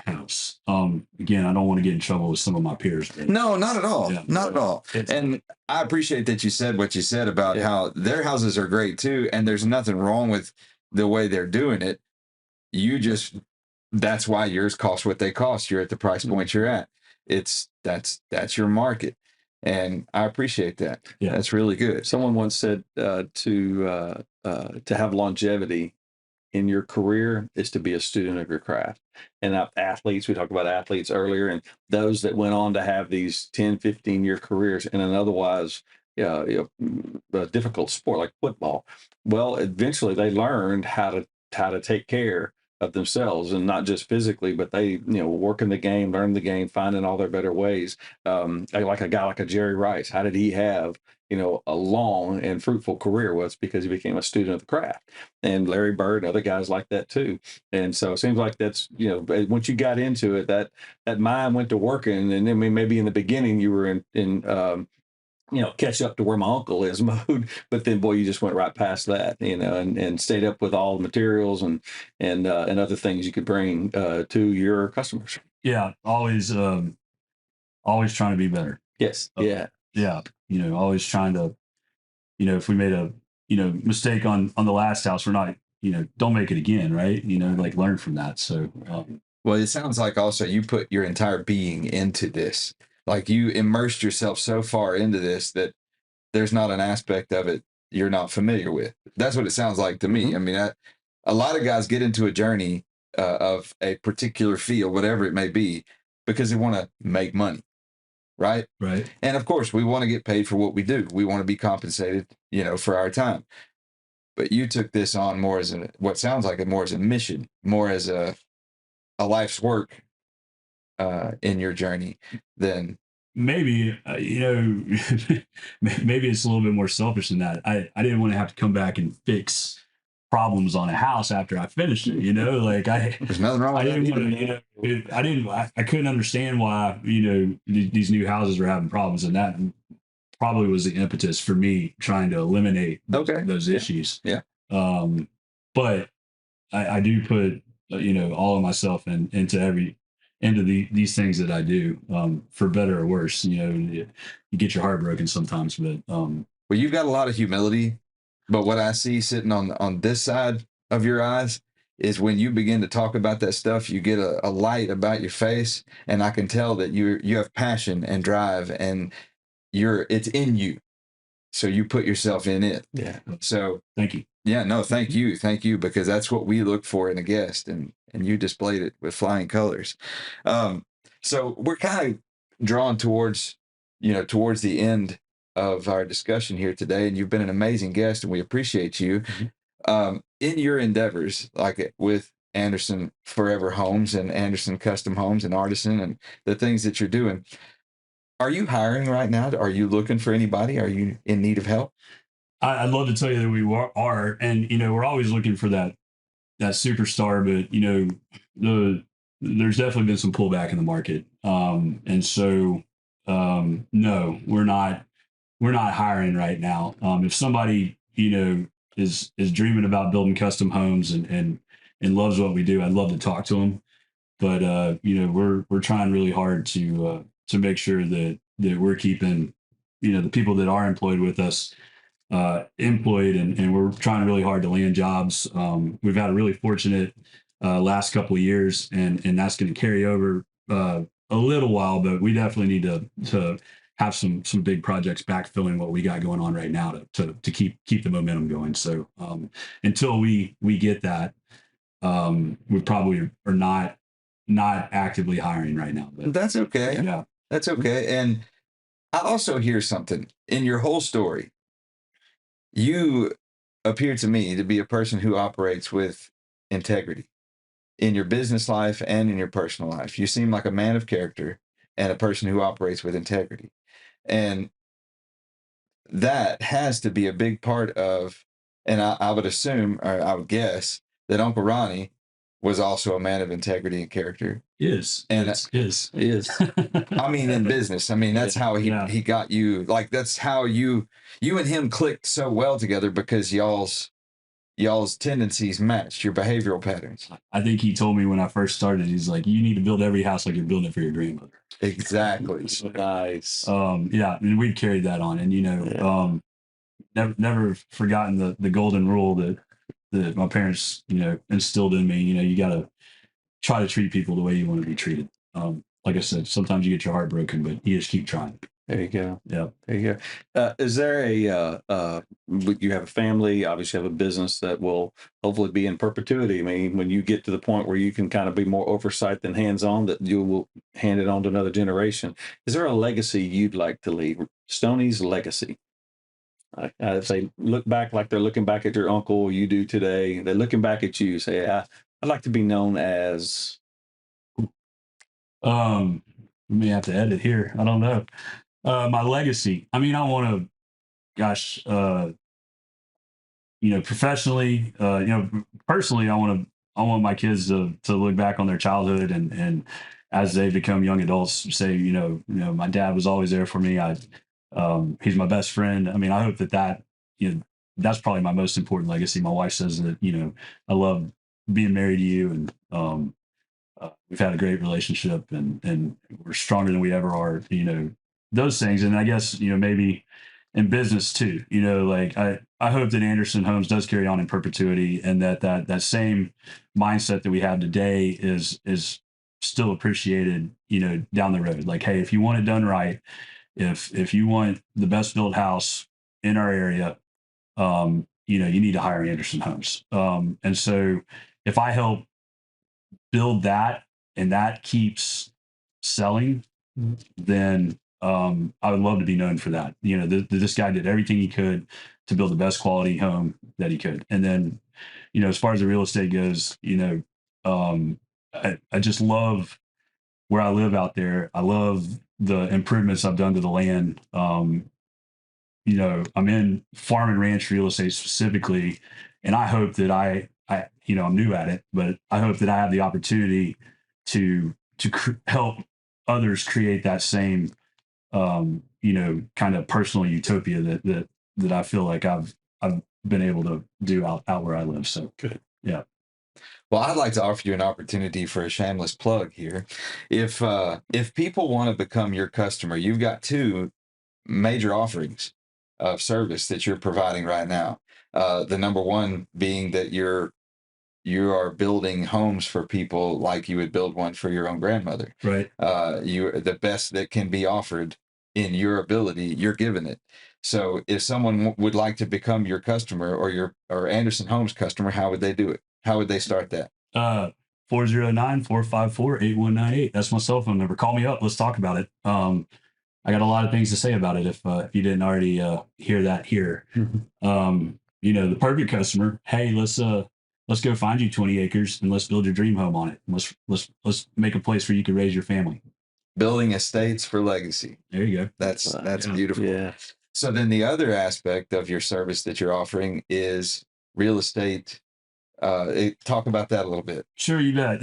house. Again, I don't want to get in trouble with some of my peers. But no, not at all. Not at all. And I appreciate that you said what you said about how their houses are great too. And there's nothing wrong with the way they're doing it. That's why yours cost what they cost. You're at the price point you're at. That's your market. And I appreciate that. Yeah. That's really good. Someone once said to have longevity, in your career is to be a student of your craft. And athletes, we talked about athletes earlier, and those that went on to have these 10, 15-year careers in an otherwise a difficult sport like football. Well, eventually they learned how to take care of themselves, and not just physically, but they work in the game, learn the game, finding all their better ways. Like a guy like a Jerry Rice, how did he have a long and fruitful career? Was because he became a student of the craft. And Larry Bird and other guys like that too. And so it seems like that's once you got into it, that mind went to working. And then maybe in the beginning you were in catch up to where my uncle is mode. But then, boy, you just went right past that, and stayed up with all the materials and other things you could bring to your customers. Yeah, always trying to be better. Yes. Yeah. Yeah. Always trying to, if we made a, mistake on the last house, we're not, don't make it again. Right. Like learn from that. So, well, it sounds like also you put your entire being into this. Like you immersed yourself so far into this that there's not an aspect of it you're not familiar with. That's what it sounds like to me. I mean, a lot of guys get into a journey of a particular field, whatever it may be, because they want to make money. Right. Right. And of course, we want to get paid for what we do. We want to be compensated, for our time. But you took this on more as what sounds like more as a mission, more as a life's work in your journey than maybe maybe it's a little bit more selfish than that. I didn't want to have to come back and fix problems on a house after I finished it. Like there's nothing wrong with I didn't want to, I couldn't understand why these new houses were having problems, and that probably was the impetus for me trying to eliminate those issues. Yeah. But I do put all of myself into these things that I do, for better or worse. You get your heart broken sometimes, but well, you've got a lot of humility. But what I see sitting on this side of your eyes is when you begin to talk about that stuff, you get a light about your face, and I can tell that you have passion and drive, and it's in you. So you put yourself in it. Yeah. So thank you. Yeah, no, thank you, because that's what we look for in a guest, and you displayed it with flying colors. So we're kind of drawn towards the end of our discussion here today, and you've been an amazing guest, and we appreciate you. Mm-hmm. In your endeavors, like with Anderson Forever Homes and Anderson Custom Homes and Artisan and the things that you're doing, are you hiring right now? Are you looking for anybody? Are you in need of help? I'd love to tell you that we are, and we're always looking for that superstar, but there's definitely been some pullback in the market, and so no, we're not hiring right now. If somebody is dreaming about building custom homes and loves what we do, I'd love to talk to them. But we're trying really hard to make sure that we're keeping the people that are employed with us employed, and we're trying really hard to land jobs. We've had a really fortunate last couple of years, and that's going to carry over a little while, but we definitely need to have some big projects backfilling what we got going on right now to keep the momentum going. So until we get that, we probably are not actively hiring right now. But that's okay. Yeah, that's okay. And I also hear something in your whole story. You appear to me to be a person who operates with integrity in your business life and in your personal life. You seem like a man of character and a person who operates with integrity. And that has to be a big part of, and I would assume, or I would guess, that Uncle Ronnie was also a man of integrity and character. Is. I mean, in business. I mean, that's how he got you. Like, that's how you and him clicked so well together, because y'all's tendencies matched, your behavioral patterns. I think he told me when I first started, he's like, you need to build every house like you're building it for your grandmother. Exactly. Nice. Yeah, and we've carried that on, and never forgotten the golden rule that my parents instilled in me. You got to try to treat people the way you want to be treated. Like I said, sometimes you get your heart broken, but you just keep trying. There you go. Yeah. There you go. Is there you have a family, obviously have a business that will hopefully be in perpetuity. I mean, when you get to the point where you can kind of be more oversight than hands-on, that you will hand it on to another generation. Is there a legacy you'd like to leave? Stoney's legacy. I'd say look back like they're looking back at your uncle, you do today. They're looking back at you, say, I'd like to be known as. We may have to edit here. I don't know. My legacy. I mean, I want to, gosh, professionally, personally, I want my kids to look back on their childhood and as they become young adults, say, my dad was always there for me. He's my best friend. I mean, I hope that, that's probably my most important legacy. My wife says that, I love being married to you, and we've had a great relationship, and we're stronger than we ever are, those things. And I guess, maybe in business too, like I hope that Anderson Homes does carry on in perpetuity, and that same mindset that we have today is still appreciated, down the road. Like, hey, if you want it done right, if you want the best built house in our area, you need to hire Anderson Homes. And so if I help build that and that keeps selling, then I would love to be known for that. This guy did everything he could to build the best quality home that he could. And then, as far as the real estate goes, I just love where I live out there. I love the improvements I've done to the land. I'm in farm and ranch real estate specifically, and I hope that I'm new at it, but I hope that I have the opportunity to help others create that same, kind of personal utopia that I feel like I've been able to do out where I live. So Good. Yeah. Well, I'd like to offer you an opportunity for a shameless plug here. If people want to become your customer, you've got two major offerings of service that you're providing right now. The number one being that you are building homes for people like you would build one for your own grandmother. Right. You're the best that can be offered in your ability. You're giving it. So if someone would like to become your customer or Anderson Homes customer, how would they do it? How would they start that? 409-454-8198. That's my cell phone number. Call me up. Let's talk about it. I got a lot of things to say about it if you didn't already hear that here. The perfect customer, hey, let's go find you 20 acres and let's build your dream home on it. Let's make a place where you can raise your family. Building estates for legacy. There you go. That's beautiful. Yeah. So then the other aspect of your service that you're offering is real estate. Talk about that a little bit. Sure, you bet.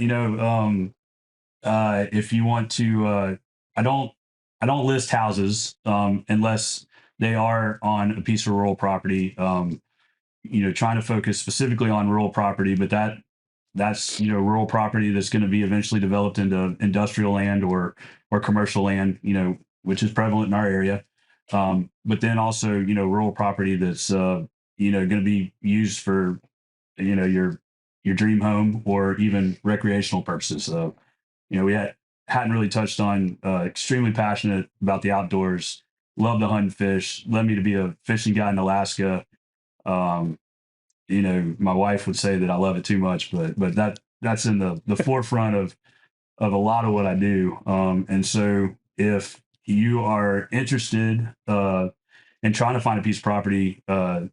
If you want to, I don't list houses unless they are on a piece of rural property. Trying to focus specifically on rural property, but that's rural property that's going to be eventually developed into industrial land or commercial land, which is prevalent in our area. But then also, rural property that's going to be used for your dream home or even recreational purposes. We hadn't really touched on extremely passionate about the outdoors, love to hunt and fish, led me to be a fishing guide in Alaska. My wife would say that I love it too much, but that's in the forefront of a lot of what I do. And so if you are interested in trying to find a piece of property to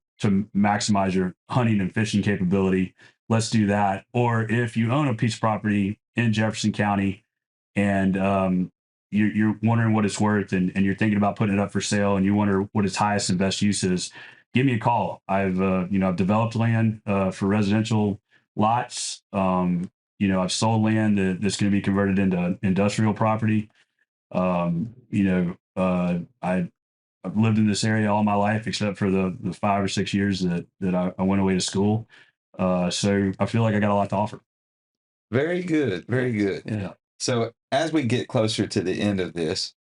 maximize your hunting and fishing capability, let's do that. Or if you own a piece of property in Jefferson County and you're wondering what it's worth and you're thinking about putting it up for sale and you wonder what its highest and best use is, give me a call. I've developed land for residential lots. I've sold land that's going to be converted into industrial property. I've lived in this area all my life, except for the 5 or 6 years that I went away to school. So I feel like I got a lot to offer. Very good. Very good. Yeah. So as we get closer to the end of this,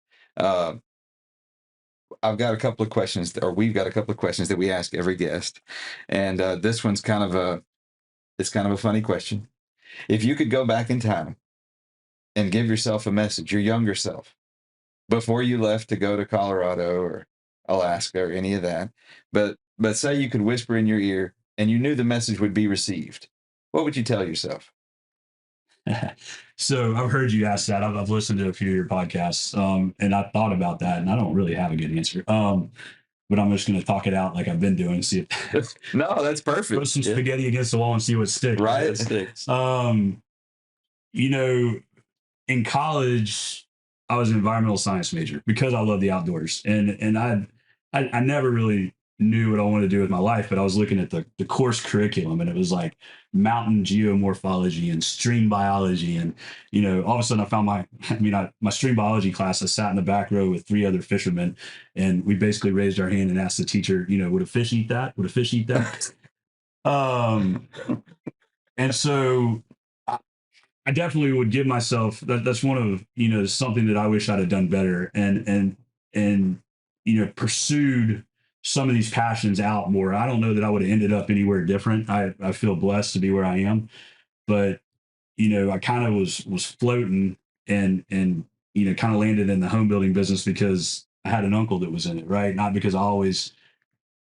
I've got a couple of questions, or we've got a couple of questions that we ask every guest. And this one's kind of a funny question. If you could go back in time and give yourself a message, your younger self, before you left to go to Colorado or Alaska or any of that, but say you could whisper in your ear and you knew the message would be received, what would you tell yourself? So I've heard you ask that. I've listened to a few of your podcasts, and I thought about that, and I don't really have a good answer. But I'm just going to talk it out like I've been doing. See if No, that's throw perfect. some spaghetti against the wall and see what sticks. Right. It sticks. You know, in college, I was an environmental science major because I love the outdoors, and I never really knew what I wanted to do with my life, but I was looking at the course curriculum, and it was like mountain geomorphology and stream biology, and all of a sudden I found my stream biology class. I sat in the back row with 3 other fishermen, and we basically raised our hand and asked the teacher, would a fish eat that? Would a fish eat that? And so I definitely would give myself that's one of something that I wish I'd have done better and pursued some of these passions out more. I don't know that I would have ended up anywhere different. I feel blessed to be where I am, but I kind of was floating and kind of landed in the home building business because I had an uncle that was in it, right? Not because I always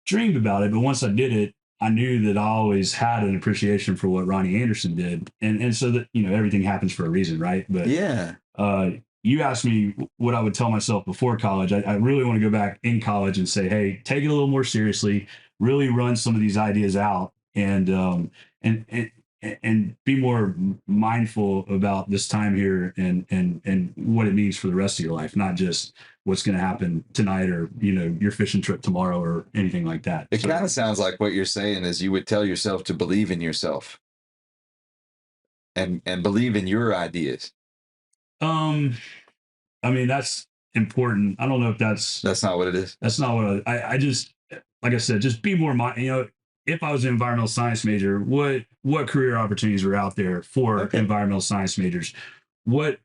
dreamed about it, but once I did it, I knew that I always had an appreciation for what Ronnie Anderson did, and so that everything happens for a reason, right? But Yeah. You asked me what I would tell myself before college. I really want to go back in college and say, hey, take it a little more seriously, really run some of these ideas out, and be more mindful about this time here and what it means for the rest of your life, not just what's going to happen tonight or your fishing trip tomorrow or anything like that. It kind of sounds like what you're saying is you would tell yourself to believe in yourself and believe in your ideas. I mean, that's important. I don't know if that's not what it is. That's not what I just, like I said, just be more if I was an environmental science major, what career opportunities were out there for environmental science majors? What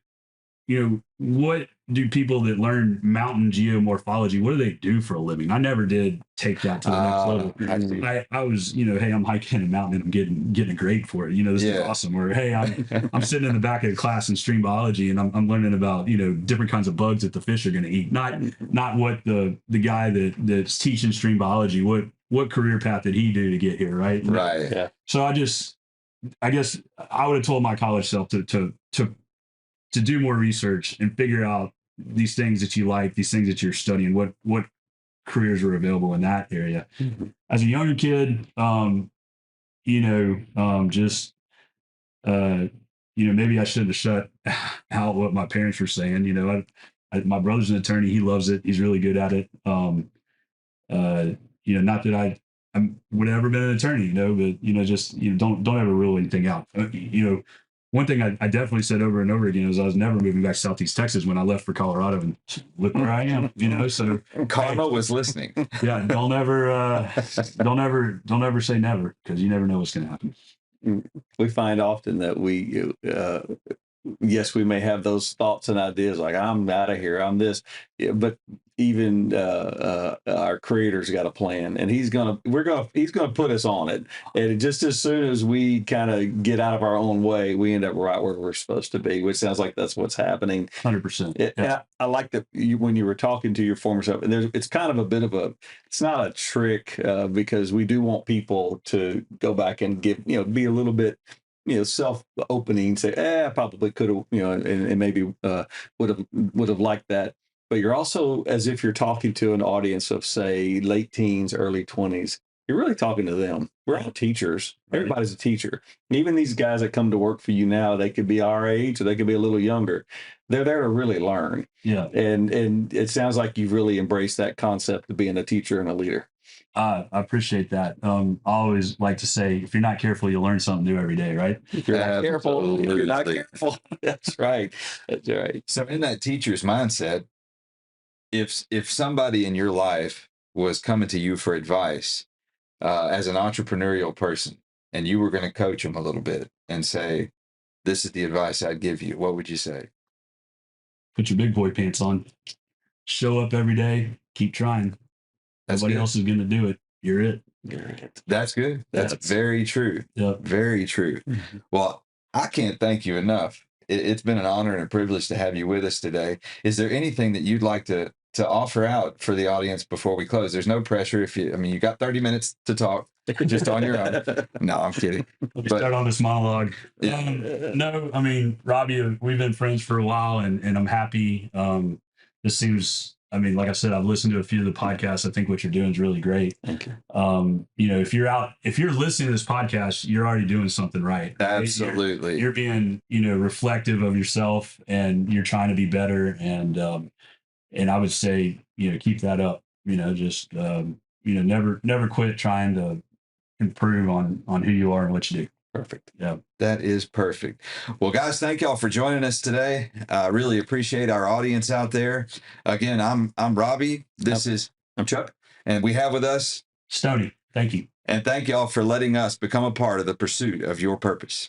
do people that learn mountain geomorphology, what do they do for a living? I never did take that to the next level. I was, hey, I'm hiking a mountain and I'm getting a grade for it. This is awesome. Or, hey, I'm sitting in the back of the class in stream biology and I'm learning about, different kinds of bugs that the fish are going to eat. Not what the guy that's teaching stream biology, what career path did he do to get here, right? Right. Yeah. So I guess I would have told my college self to do more research and figure out these things that you like, these things that you're studying, what careers are available in that area. Mm-hmm. As a younger kid, maybe I shouldn't have shut out what my parents were saying. My brother's an attorney. He loves it. He's really good at it. Not that I would have ever been an attorney, but don't ever rule anything out. One thing I definitely said over and over again is I was never moving back to Southeast Texas when I left for Colorado, and look where I am. So karma was listening. Yeah, don't ever say never, because you never know what's going to happen. We find often that yes, we may have those thoughts and ideas like I'm out of here, I'm this, but even our creator's got a plan, and he's gonna put us on it, and just as soon as we kind of get out of our own way, we end up right where we're supposed to be, which sounds like that's what's happening. 100%. And I like that when you were talking to your former self, and it's kind of a bit of it's not a trick, because we do want people to go back and give be a little bit self-opening, say, I probably could have, and maybe would have liked that. But you're also, as if you're talking to an audience of, say, late teens, early 20s. You're really talking to them. We're all teachers. Everybody's a teacher. Even these guys that come to work for you now, they could be our age or they could be a little younger. They're there to really learn. Yeah. And it sounds like you've really embraced that concept of being a teacher and a leader. I appreciate that. I always like to say, if you're not careful, you'll learn something new every day, right? If you're not careful, you're not careful. That's right. That's right. So in that teacher's mindset, if somebody in your life was coming to you for advice as an entrepreneurial person, and you were going to coach them a little bit and say, this is the advice I'd give you, what would you say? Put your big boy pants on. Show up every day. Keep trying. Nobody else is going to do it. You're it. That's good. That's very true. Yep. Very true. Mm-hmm. Well, I can't thank you enough. it's been an honor and a privilege to have you with us today. Is there anything that you'd like to offer out for the audience before we close? There's no pressure. You got 30 minutes to talk just on your own. No, I'm kidding. Let me start on this monologue. No, I mean, Robbie, we've been friends for a while, and I'm happy. This seems, I mean, like I said, I've listened to a few of the podcasts. I think what you're doing is really great. Thank you. If you're listening to this podcast, you're already doing something right. Absolutely. You're being, reflective of yourself, and you're trying to be better. And I would say, keep that up. Never quit trying to improve on who you are and what you do. Perfect. Yeah. That is perfect. Well, guys, thank y'all for joining us today. I really appreciate our audience out there. Again, I'm Robbie. I'm Chuck. And we have with us Stoney. Thank you. And thank y'all for letting us become a part of the pursuit of your purpose.